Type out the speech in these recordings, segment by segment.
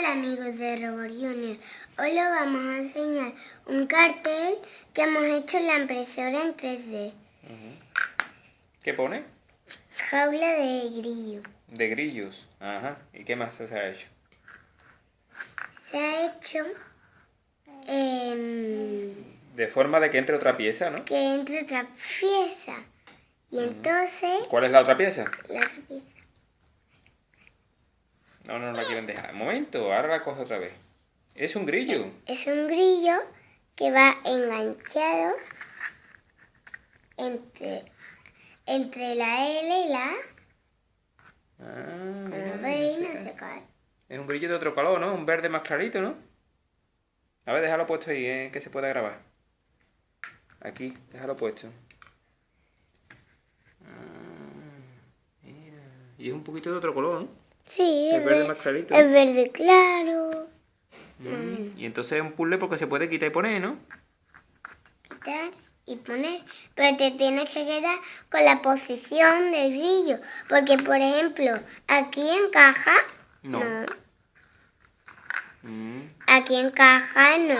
Hola amigos de Robot Junior, hoy les vamos a enseñar un cartel que hemos hecho en la impresora en 3D. ¿Qué pone? Jaula de grillo. De grillos. Ajá. ¿Y qué más se ha hecho? Se ha hecho De forma de que entre otra pieza, ¿no? que entre otra pieza. Y entonces... ¿Cuál es la otra pieza? La otra pieza. No la quieren dejar. Un momento, ahora la cojo otra vez. Es un grillo. Es un grillo que va enganchado entre la L y la A. Como veis, no se cae. Es un grillo de otro color, ¿no? Un verde más clarito, ¿no? A ver, déjalo puesto ahí, que se pueda grabar. Aquí, déjalo puesto. Mira. Y es un poquito de otro color, ¿no? Sí, es verde más clarito. Es verde claro. Y entonces es un puzzle porque se puede quitar y poner, ¿no? Quitar y poner. Pero te tienes que quedar con la posición del grillo. Porque, por ejemplo, aquí encaja. No. Aquí encaja, no.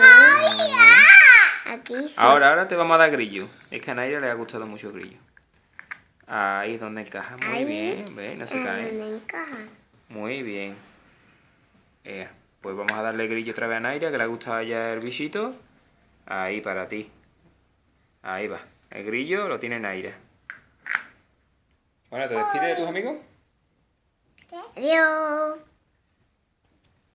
Aquí sí. Ahora te vamos a dar grillo. Es que a Naira le ha gustado mucho el grillo. Ahí es donde encaja. Muy bien. ¿Ves? No se cae. ¿Dónde encaja? Muy bien. Pues vamos a darle grillo otra vez a Naira, que le ha gustado ya el bichito. Ahí para ti. Ahí va. El grillo lo tiene Naira. Bueno, ¿te despides de tus amigos? Adiós.